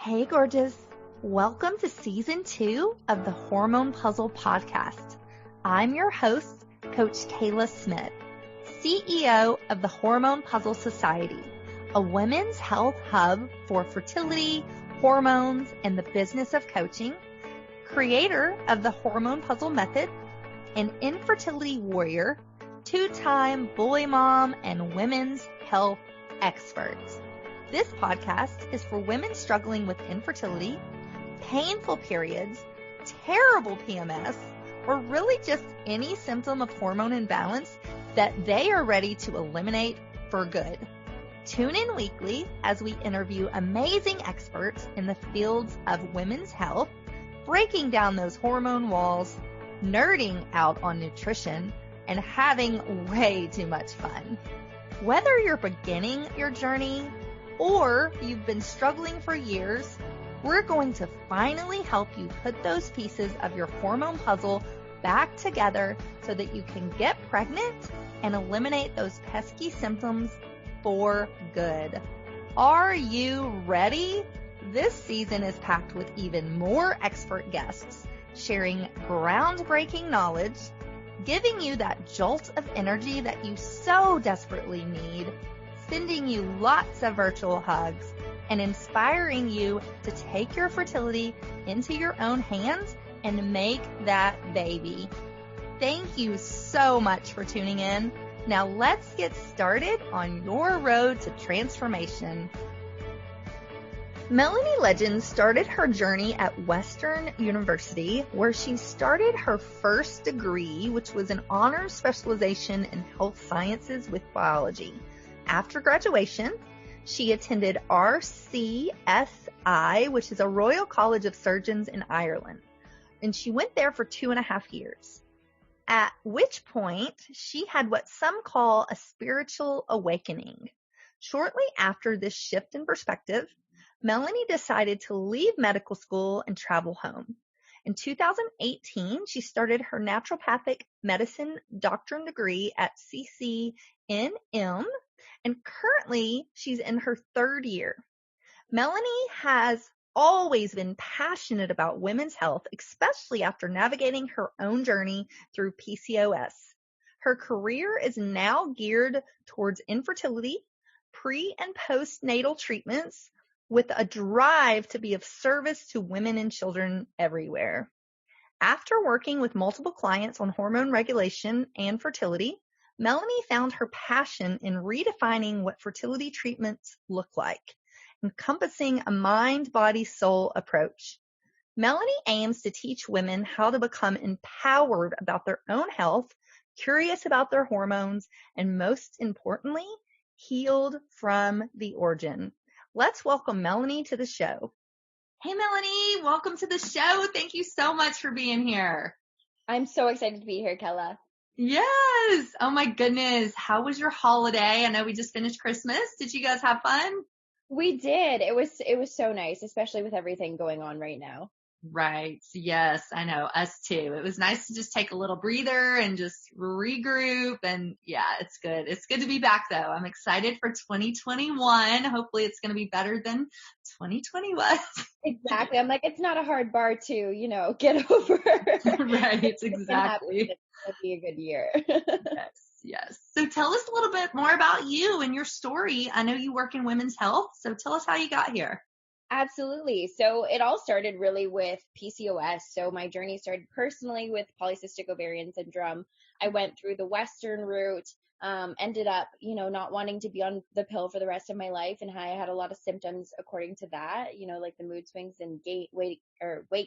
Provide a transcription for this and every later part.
Hey, gorgeous. Welcome to Season 2 of the Hormone P.U.Z.Z.L.E Podcast. I'm your host, Coach Kayla Smith, CEO of the Hormone P.U.Z.L.E Society, a women's health hub for fertility, hormones, and the business of coaching, creator of the Hormone P.U.Z.L.E method, an infertility warrior, two-time boy mom, and women's health expert. This podcast is for women struggling with infertility, painful periods, terrible PMS, or really just any symptom of hormone imbalance that they are ready to eliminate for good. Tune in weekly as we interview amazing experts in the fields of women's health, breaking down those hormone walls, nerding out on nutrition, and having way too much fun. Whether you're beginning your journey or you've been struggling for years, we're going to finally help you put those pieces of your hormone puzzle back together so that you can get pregnant and eliminate those pesky symptoms for good. Are you ready? This season is packed with even more expert guests sharing groundbreaking knowledge, giving you that jolt of energy that you so desperately need, sending you lots of virtual hugs, and inspiring you to take your fertility into your own hands and make that baby. Thank you so much for tuning in. Now let's get started on your road to transformation. Melanie Legend started her journey at Western University, where she started her first degree, which was an honors specialization in health sciences with biology. After graduation, she attended RCSI, which is a Royal College of Surgeons in Ireland, and she went there for 2.5 years, at which point she had what some call a spiritual awakening. Shortly after this shift in perspective, Melanie decided to leave medical school and travel home. In 2018, she started her Naturopathic Medicine Doctorate Degree at CCNM, and currently she's in her 3rd year. Melanie has always been passionate about women's health, especially after navigating her own journey through PCOS. Her career is now geared towards infertility, pre- and postnatal treatments, with a drive to be of service to women and children everywhere. After working with multiple clients on hormone regulation and fertility, Melanie found her passion in redefining what fertility treatments look like, encompassing a mind, body, soul approach. Melanie aims to teach women how to become empowered about their own health, curious about their hormones, and most importantly, healed from the origin. Let's welcome Melanie to the show. Hey, Melanie, welcome to the show. Thank you so much for being here. I'm so excited to be here, Kella. Yes. Oh my goodness. How was your holiday? I know we just finished Christmas. Did you guys have fun? We did. It was so nice, especially with everything going on right now. Right. Yes, I know. Us too. It was nice to just take a little breather and just regroup. And yeah, it's good. It's good to be back though. I'm excited for 2021. Hopefully it's going to be better than 2020 was. Exactly. I'm like, it's not a hard bar to, get over. Right. Exactly. It'll be a good year. Yes. So tell us a little bit more about you and your story. I know you work in women's health. So tell us how you got here. Absolutely. So it all started really with PCOS. So my journey started personally with polycystic ovarian syndrome. I went through the Western route, ended up, not wanting to be on the pill for the rest of my life. And I had a lot of symptoms according to that, like the mood swings and weight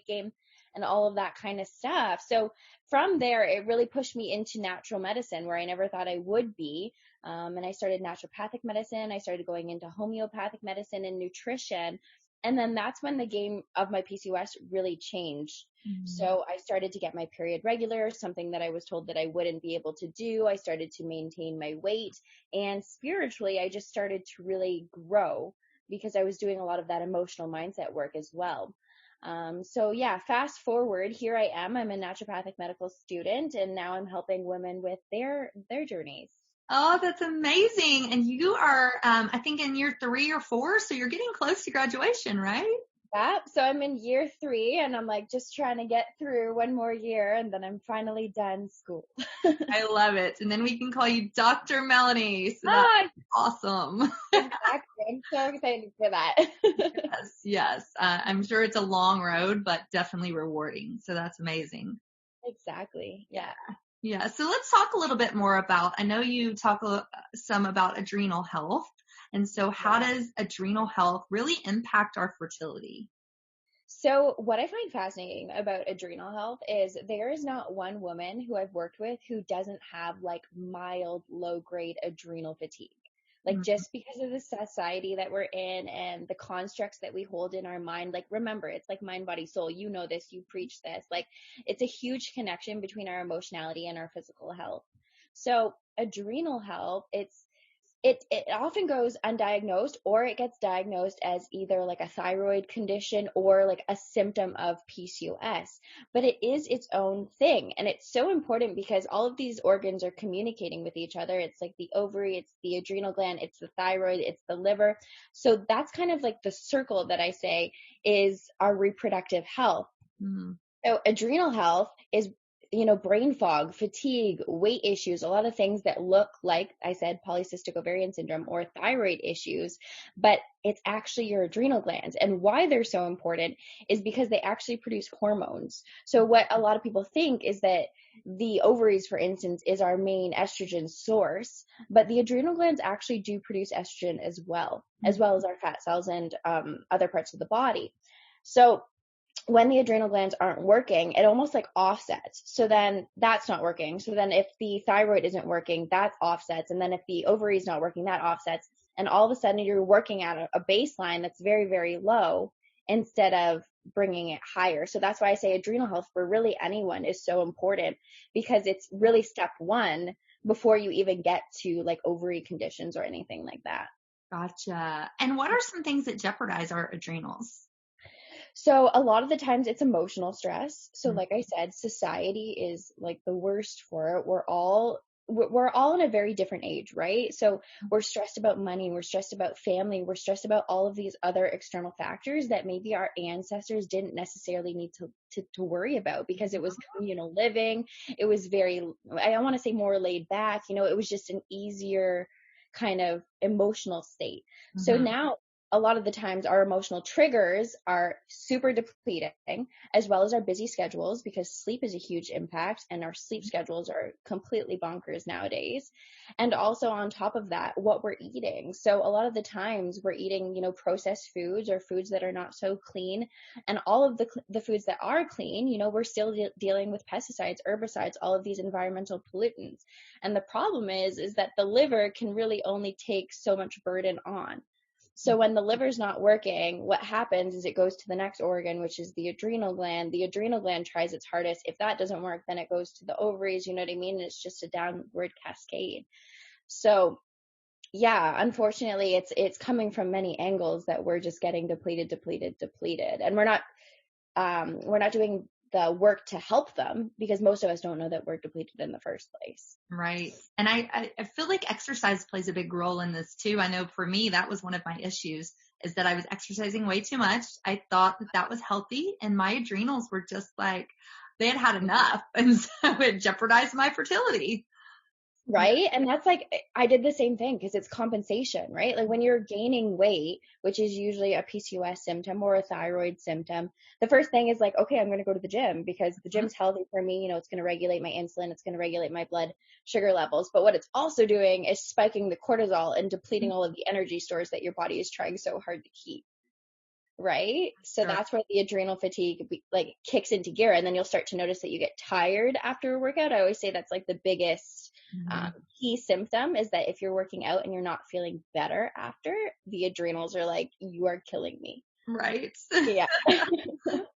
gain and all of that kind of stuff. So from there, it really pushed me into natural medicine where I never thought I would be. And I started naturopathic medicine. I started going into homeopathic medicine and nutrition. And then that's when the game of my PCOS really changed. Mm-hmm. So I started to get my period regular, something that I was told that I wouldn't be able to do. I started to maintain my weight, and spiritually, I just started to really grow because I was doing a lot of that emotional mindset work as well. So yeah, fast forward, here I am. I'm a naturopathic medical student, and now I'm helping women with their journeys. Oh, that's amazing. And you are, I think in year 3 or 4, so you're getting close to graduation, right? Yeah, so I'm in year 3 and I'm like just trying to get through one more year and then I'm finally done school. I love it. And then we can call you Dr. Melanie. So that's awesome. Exactly. I'm so excited for that. Yes. I'm sure it's a long road, but definitely rewarding. So that's amazing. Exactly. Yeah. Yeah. So let's talk a little bit more about, I know you talk some about adrenal health. And so how does adrenal health really impact our fertility? So what I find fascinating about adrenal health is there is not one woman who I've worked with who doesn't have like mild low grade adrenal fatigue. Like just because of the society that we're in and the constructs that we hold in our mind, like remember, it's like mind, body, soul. You know this, you preach this. Like it's a huge connection between our emotionality and our physical health. So adrenal health, it often goes undiagnosed or it gets diagnosed as either like a thyroid condition or like a symptom of PCOS, but it is its own thing. And it's so important because all of these organs are communicating with each other. It's like the ovary, it's the adrenal gland, it's the thyroid, it's the liver. So that's kind of like the circle that I say is our reproductive health. Mm-hmm. So adrenal health is brain fog, fatigue, weight issues, a lot of things that look like, I said, polycystic ovarian syndrome or thyroid issues, but it's actually your adrenal glands. And why they're so important is because they actually produce hormones. So what a lot of people think is that the ovaries, for instance, is our main estrogen source, but the adrenal glands actually do produce estrogen as well as our fat cells and other parts of the body. So when the adrenal glands aren't working, it almost like offsets. So then that's not working. So then if the thyroid isn't working, that offsets. And then if the ovary is not working, that offsets. And all of a sudden you're working at a baseline that's very, very low instead of bringing it higher. So that's why I say adrenal health for really anyone is so important because it's really step one before you even get to like ovary conditions or anything like that. Gotcha. And what are some things that jeopardize our adrenals? So a lot of the times it's emotional stress. So like I said, society is like the worst for it. We're all in a very different age, right? So we're stressed about money, we're stressed about family, we're stressed about all of these other external factors that maybe our ancestors didn't necessarily need to worry about because it was communal living. It was very, I don't want to say more laid back, it was just an easier kind of emotional state. So now a lot of the times our emotional triggers are super depleting, as well as our busy schedules, because sleep is a huge impact and our sleep schedules are completely bonkers nowadays. And also on top of that, what we're eating. So a lot of the times we're eating, processed foods or foods that are not so clean. And all of the foods that are clean, we're still dealing with pesticides, herbicides, all of these environmental pollutants. And the problem is that the liver can really only take so much burden on. So when the liver's not working, what happens is it goes to the next organ, which is the adrenal gland. The adrenal gland tries its hardest. If that doesn't work, then it goes to the ovaries, you know what I mean? It's just a downward cascade. So yeah, unfortunately, it's coming from many angles that we're just getting depleted. And we're not doing the work to help them because most of us don't know that we're depleted in the first place. Right. And I feel like exercise plays a big role in this too. I know for me, that was one of my issues is that I was exercising way too much. I thought that was healthy and my adrenals were just like, they had enough. And so it jeopardized my fertility. Right. And that's like, I did the same thing because it's compensation, right? Like when you're gaining weight, which is usually a PCOS symptom or a thyroid symptom, the first thing is like, okay, I'm going to go to the gym because the gym's healthy for me. It's going to regulate my insulin. It's going to regulate my blood sugar levels. But what it's also doing is spiking the cortisol and depleting all of the energy stores that your body is trying so hard to keep. Right. So that's where the adrenal fatigue like kicks into gear. And then you'll start to notice that you get tired after a workout. I always say that's like the biggest key symptom is that if you're working out and you're not feeling better after, the adrenals are like, you are killing me. Right. Yeah.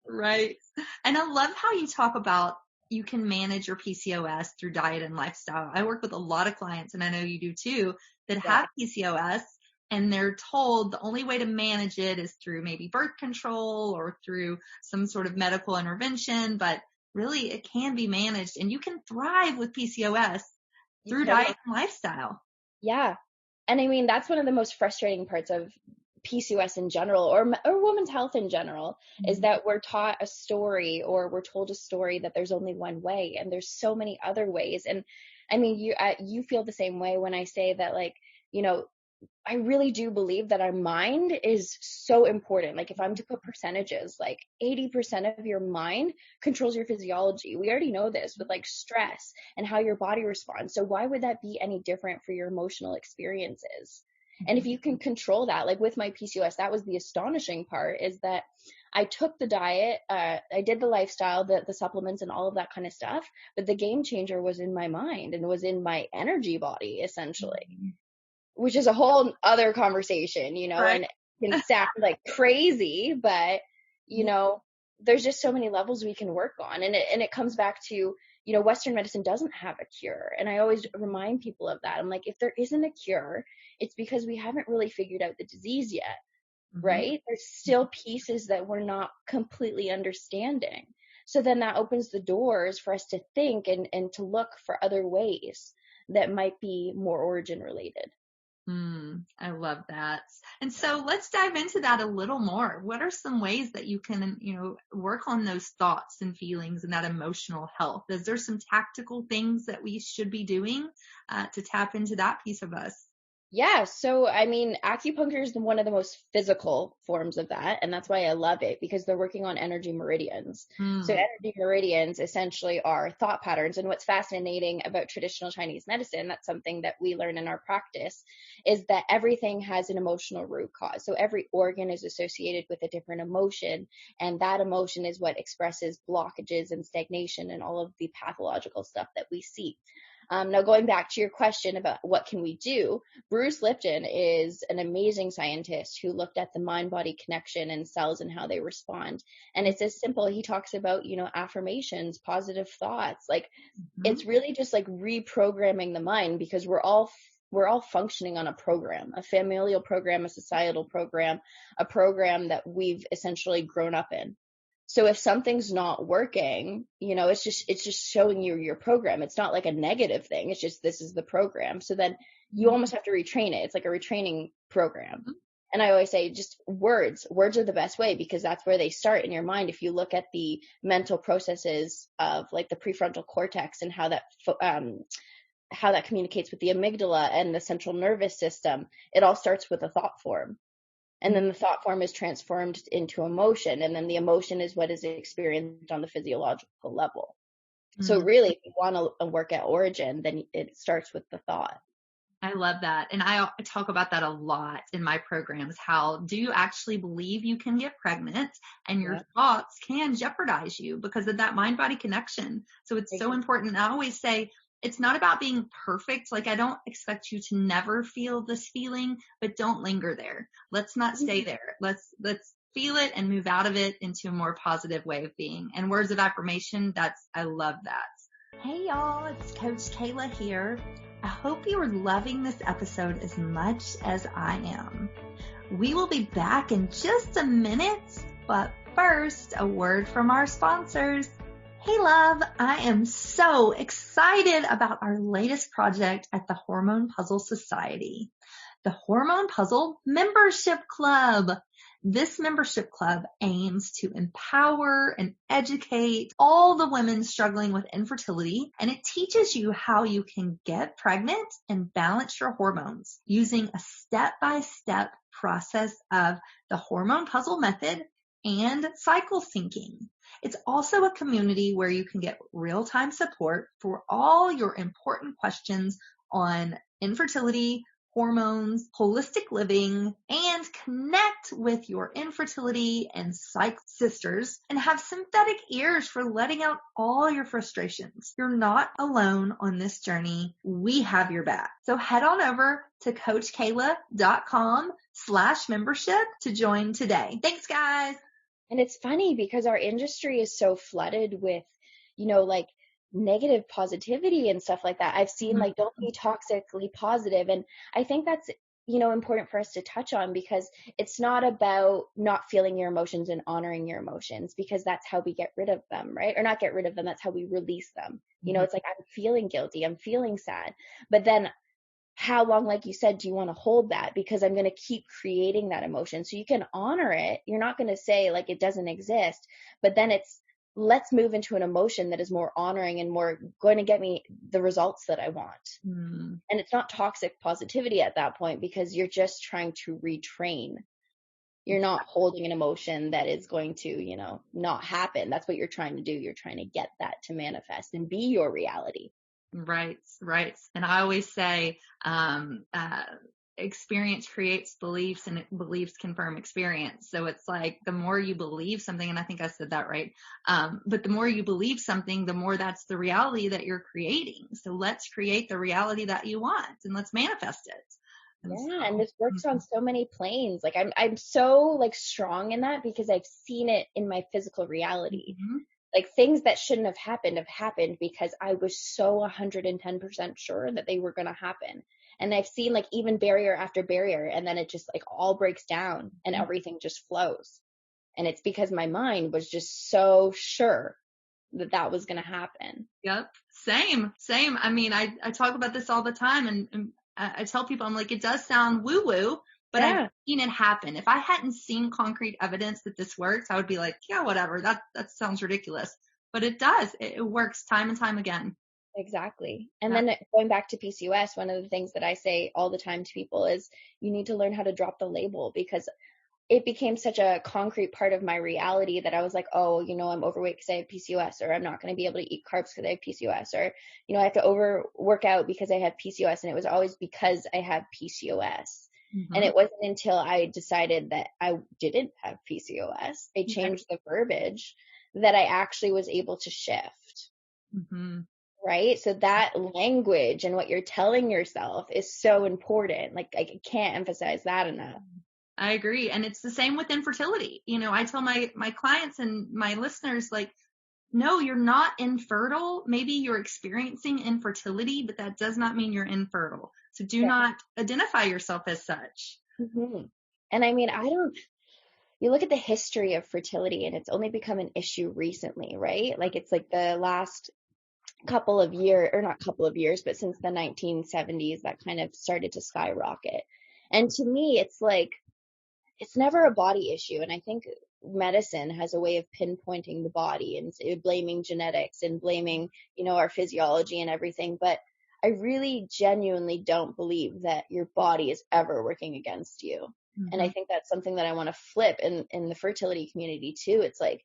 Right. And I love how you talk about you can manage your PCOS through diet and lifestyle. I work with a lot of clients, and I know you do too, that have PCOS. And they're told the only way to manage it is through maybe birth control or through some sort of medical intervention, but really it can be managed and you can thrive with PCOS through diet and lifestyle. Yeah. And I mean, that's one of the most frustrating parts of PCOS in general, or women's health in general, is that we're taught a story, or we're told a story that there's only one way, and there's so many other ways. And I mean, you feel the same way when I say that, like, you know, I really do believe that our mind is so important. Like, if I'm to put percentages, like 80% of your mind controls your physiology. We already know this with like stress and how your body responds. So why would that be any different for your emotional experiences? And if you can control that, like with my PCOS, that was the astonishing part, is that I took the diet, I did the lifestyle, the supplements and all of that kind of stuff. But the game changer was in my mind and was in my energy body, essentially, which is a whole other conversation, you know, Right. and can sound like crazy, but, you know, there's just so many levels we can work on. And it comes back to, you know, Western medicine doesn't have a cure. And I always remind people of that. I'm like, if there isn't a cure, it's because we haven't really figured out the disease yet, right? There's still pieces that we're not completely understanding. So then that opens the doors for us to think and to look for other ways that might be more origin related. I love that. And so let's dive into that a little more. What are some ways that you can, you know, work on those thoughts and feelings and that emotional health? Is there some tactical things that we should be doing to tap into that piece of us? Yeah. So, I mean, acupuncture is one of the most physical forms of that. And that's why I love it, because they're working on energy meridians. So energy meridians essentially are thought patterns. And what's fascinating about traditional Chinese medicine, that's something that we learn in our practice, is that everything has an emotional root cause. So every organ is associated with a different emotion. And that emotion is what expresses blockages and stagnation and all of the pathological stuff that we see. Now, going back to your question about what can we do, Bruce Lipton is an amazing scientist who looked at the mind-body connection and cells and how they respond. And it's as simple. He talks about, you know, affirmations, positive thoughts. Like, it's really just like reprogramming the mind, because we're all functioning on a program, a familial program, a societal program, a program that we've essentially grown up in. So if something's not working, you know, it's just showing you your program. It's not like a negative thing. It's just, this is the program. So then you almost have to retrain it. It's like a retraining program. And I always say, just words are the best way, because that's where they start in your mind. If you look at the mental processes of like the prefrontal cortex and how that communicates with the amygdala and the central nervous system, it all starts with a thought form. And then the thought form is transformed into emotion. And then the emotion is what is experienced on the physiological level. So really, if you want to work at origin, then it starts with the thought. I love that. And I talk about that a lot in my programs. How do you actually believe you can get pregnant, and your thoughts can jeopardize you because of that mind-body connection. So it's so important. I always say, it's not about being perfect. Like, I don't expect you to never feel this feeling, but don't linger there. Let's not stay there. Let's feel it and move out of it into a more positive way of being. And words of affirmation, I love that. Hey y'all, it's Coach Kayla here. I hope you are loving this episode as much as I am. We will be back in just a minute, but first, a word from our sponsors. Hey love, I am so excited about our latest project at the Hormone P.U.Z.Z.L.E Society, the Hormone P.U.Z.Z.L E Membership Club. This membership club aims to empower and educate all the women struggling with infertility, and it teaches you how you can get pregnant and balance your hormones using a step-by-step process of the Hormone P.U.Z.Z.L method and cycle syncing. It's also a community where you can get real-time support for all your important questions on infertility, hormones, holistic living, and connect with your infertility and cycle sisters and have synthetic ears for letting out all your frustrations. You're not alone on this journey. We have your back. So head on over to coachkayla.com/membership to join today. Thanks, guys. And it's funny because our industry is so flooded with, you know, like negative positivity and stuff like that. I've seen like, don't be toxically positive. And I think that's, you know, important for us to touch on, because it's not about not feeling your emotions and honoring your emotions, because that's how we get rid of them, right? Or not get rid of them. That's how we release them. You know, it's like, I'm feeling guilty. I'm feeling sad. But then how long, like you said, do you want to hold that? Because I'm going to keep creating that emotion. So you can honor it. You're not going to say like it doesn't exist, but then it's, let's move into an emotion that is more honoring and more going to get me the results that I want. Mm. And it's not toxic positivity at that point, because you're just trying to retrain. You're not holding an emotion that is going to, you know, not happen. That's what you're trying to do. You're trying to get that to manifest and be your reality. Right. And I always say, experience creates beliefs, and beliefs confirm experience. So it's like the more you believe something, and I think I said that right. But the more you believe something, the more that's the reality that you're creating. So let's create the reality that you want, and let's manifest it. And this works on so many planes. Like I'm so like strong in that because I've seen it in my physical reality. Mm-hmm. Like things that shouldn't have happened because I was so 110% sure that they were going to happen. And I've seen like even barrier after barrier, and then it just like all breaks down and everything just flows. And it's because my mind was just so sure that that was going to happen. Yep. Same. I mean, I talk about this all the time, and I tell people, I'm like, it does sound woo woo, but I've seen it happen. If I hadn't seen concrete evidence that this works, I would be like, yeah, whatever. That sounds ridiculous. But it does. It works time and time again. Exactly. And then going back to PCOS, one of the things that I say all the time to people is you need to learn how to drop the label, because it became such a concrete part of my reality that I was like, oh, you know, I'm overweight because I have PCOS, or I'm not going to be able to eat carbs because I have PCOS, or, you know, I have to work out because I have PCOS. And it was always because I have PCOS. Mm-hmm. And it wasn't until I decided that I didn't have PCOS, I changed the verbiage, that I actually was able to shift. Mm-hmm. Right? So that language and what you're telling yourself is so important. Like I can't emphasize that enough. I agree. And it's the same with infertility. You know, I tell my clients and my listeners, like, no, you're not infertile. Maybe you're experiencing infertility, but that does not mean you're infertile. So do not identify yourself as such. Mm-hmm. And I mean, you look at the history of fertility, and it's only become an issue recently, right? Like it's like the last couple of years, or not couple of years, but since the 1970s, that kind of started to skyrocket. And to me, it's like, it's never a body issue. And I think medicine has a way of pinpointing the body and blaming genetics and blaming, you know, our physiology and everything. But I really genuinely don't believe that your body is ever working against you. Mm-hmm. And I think that's something that I want to flip in the fertility community too. It's like,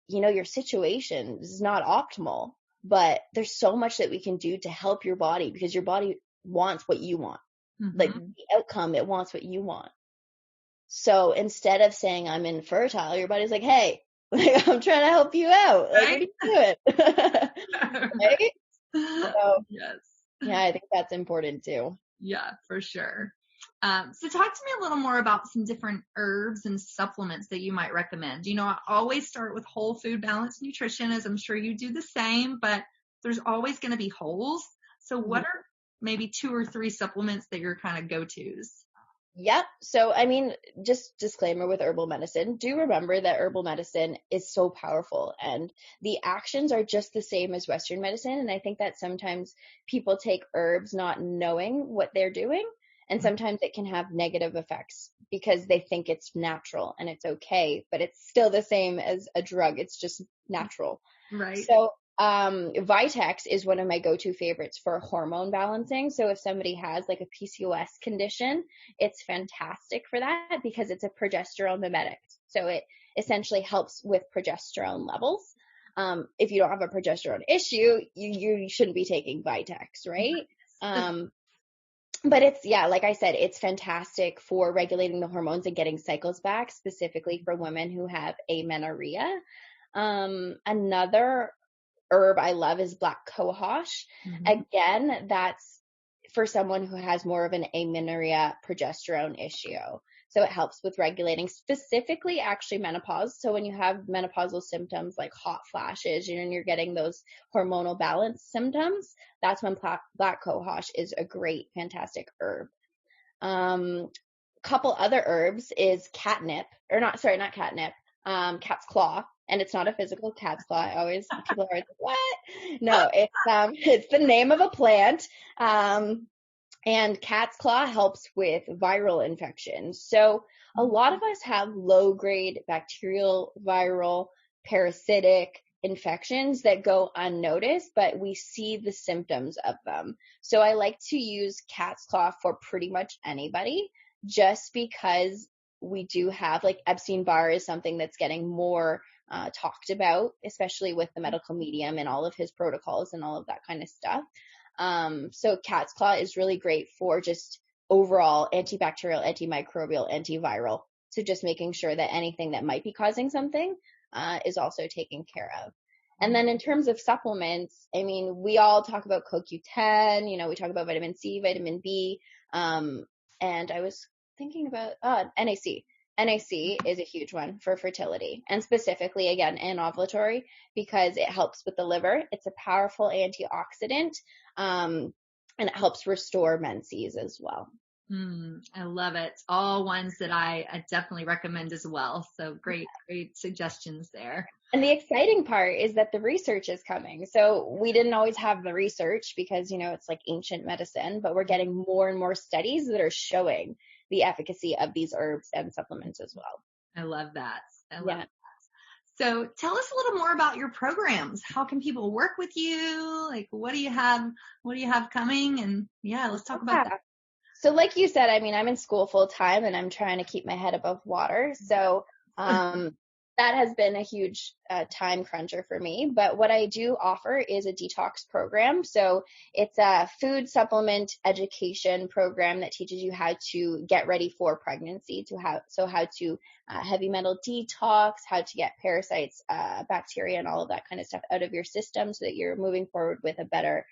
you know, your situation is not optimal, but there's so much that we can do to help your body, because your body wants what you want. Mm-hmm. Like the outcome, it wants what you want. So instead of saying I'm infertile, your body's like, hey, like, I'm trying to help you out. Like, right? What are you doing? Right? So, yes. Yeah, I think that's important too. Yeah, for sure. So talk to me a little more about some different herbs and supplements that you might recommend. You know, I always start with whole food balanced nutrition, as I'm sure you do the same, but there's always going to be holes. So what are maybe 2 or 3 supplements that your kind of go-tos? Yep. So, I mean, just disclaimer with herbal medicine, do remember that herbal medicine is so powerful, and the actions are just the same as Western medicine. And I think that sometimes people take herbs not knowing what they're doing, and sometimes it can have negative effects because they think it's natural and it's okay, but it's still the same as a drug. It's just natural. Right. So, Vitex is one of my go-to favorites for hormone balancing. So if somebody has like a PCOS condition, it's fantastic for that because it's a progesterone mimetic. So it essentially helps with progesterone levels. If you don't have a progesterone issue, you shouldn't be taking Vitex, right? But it's, yeah, like I said, it's fantastic for regulating the hormones and getting cycles back, specifically for women who have amenorrhea. Another herb I love is black cohosh. Mm-hmm. Again, that's for someone who has more of an amenorrhea progesterone issue. So it helps with regulating specifically actually menopause. So when you have menopausal symptoms like hot flashes and you're getting those hormonal balance symptoms, that's when black cohosh is a great, fantastic herb. Couple other herbs is catnip, or not catnip, cat's claw. And it's not a physical cat's claw. People are like, what? No, it's the name of a plant. And cat's claw helps with viral infections. So a lot of us have low-grade bacterial, viral, parasitic infections that go unnoticed, but we see the symptoms of them. So I like to use cat's claw for pretty much anybody, just because we do have, like, Epstein-Barr is something that's getting more talked about, especially with the medical medium and all of his protocols and all of that kind of stuff. So cat's claw is really great for just overall antibacterial, antimicrobial, antiviral. So just making sure that anything that might be causing something is also taken care of. And then in terms of supplements, I mean, we all talk about CoQ10, we talk about vitamin C, vitamin B, and I was thinking about NAC. NAC is a huge one for fertility, and specifically, again, anovulatory, because it helps with the liver. It's a powerful antioxidant, and it helps restore menses as well. I love it. All ones that I definitely recommend as well. So great suggestions there. And the exciting part is that the research is coming. So we didn't always have the research because, it's like ancient medicine, but we're getting more and more studies that are showing the efficacy of these herbs and supplements as well. I love that. So tell us a little more about your programs. How can people work with you? Like, what do you have coming? And let's talk about that. So like you said, I mean, I'm in school full time and I'm trying to keep my head above water. So, that has been a huge time cruncher for me. But what I do offer is a detox program. So it's a food supplement education program that teaches you how to get ready for pregnancy, how to heavy metal detox, how to get parasites, bacteria, and all of that kind of stuff out of your system so that you're moving forward with a better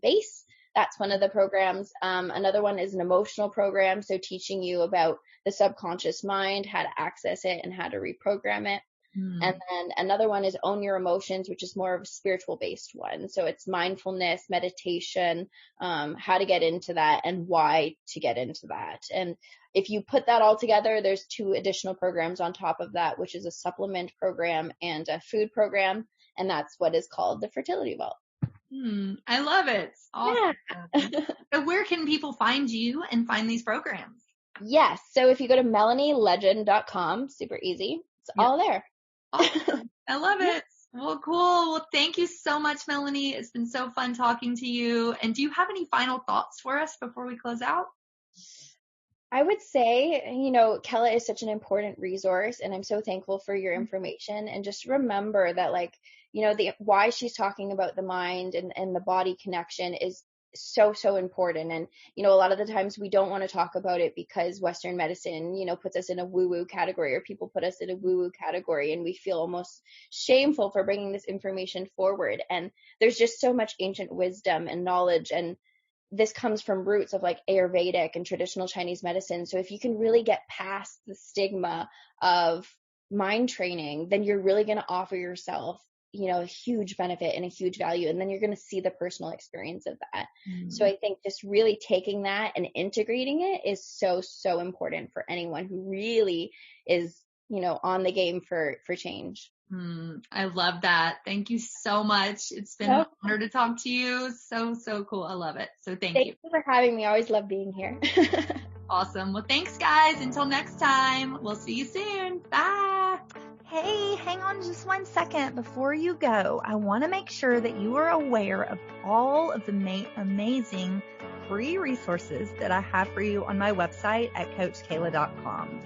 base. That's one of the programs. Another one is an emotional program, so teaching you about the subconscious mind, how to access it and how to reprogram it. And then another one is Own Your Emotions, which is more of a spiritual-based one. So it's mindfulness, meditation, how to get into that and why to get into that. And if you put that all together, there's 2 additional programs on top of that, which is a supplement program and a food program, and that's what is called the Fertility Vault. I love it. Awesome. Yeah. So where can people find you and find these programs? Yes. So if you go to melanielegend.com, super easy. It's all there. Awesome. I love it. Well, cool. Well, thank you so much, Melanie. It's been so fun talking to you. And do you have any final thoughts for us before we close out? I would say, Kella is such an important resource, and I'm so thankful for your information. And just remember that, why she's talking about the mind and the body connection is so, so important. And, a lot of the times we don't want to talk about it because Western medicine, puts us in a woo-woo category, or people put us in a woo-woo category, and we feel almost shameful for bringing this information forward. And there's just so much ancient wisdom and knowledge, and this comes from roots of like Ayurvedic and traditional Chinese medicine. So if you can really get past the stigma of mind training, then you're really going to offer yourself, a huge benefit and a huge value. And then you're going to see the personal experience of that. So I think just really taking that and integrating it is so, so important for anyone who really is, on the game for change. I love that. Thank you so much. It's been an honor to talk to you. So, so cool. I love it. So thank you. Thank you for having me. I always love being here. Awesome. Well, thanks guys. Until next time, we'll see you soon. Bye. Hey, hang on just 1 second before you go. I want to make sure that you are aware of all of the amazing free resources that I have for you on my website at CoachKayla.com.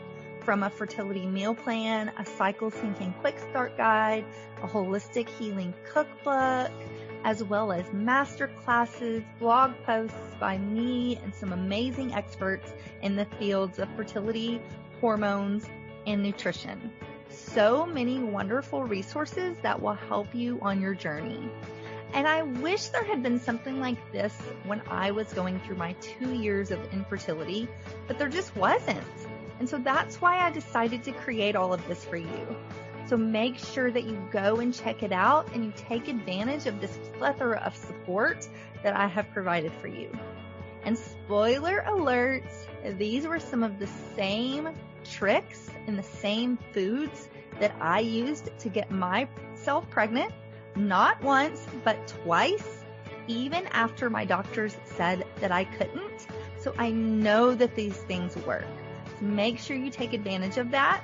From a fertility meal plan, a cycle syncing quick start guide, a holistic healing cookbook, as well as master classes, blog posts by me and some amazing experts in the fields of fertility, hormones, and nutrition. So many wonderful resources that will help you on your journey. And I wish there had been something like this when I was going through my 2 years of infertility, but there just wasn't. And so that's why I decided to create all of this for you. So make sure that you go and check it out and you take advantage of this plethora of support that I have provided for you. And spoiler alert, these were some of the same tricks and the same foods that I used to get myself pregnant, not once, but twice, even after my doctors said that I couldn't. So I know that these things work. So make sure you take advantage of that.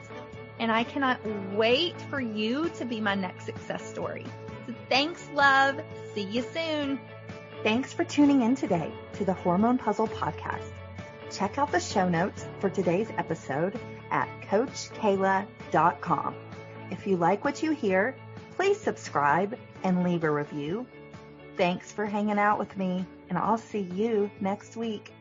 And I cannot wait for you to be my next success story. So thanks, love. See you soon. Thanks for tuning in today to the Hormone Puzzle Podcast. Check out the show notes for today's episode at CoachKayla.com. If you like what you hear, please subscribe and leave a review. Thanks for hanging out with me, and I'll see you next week.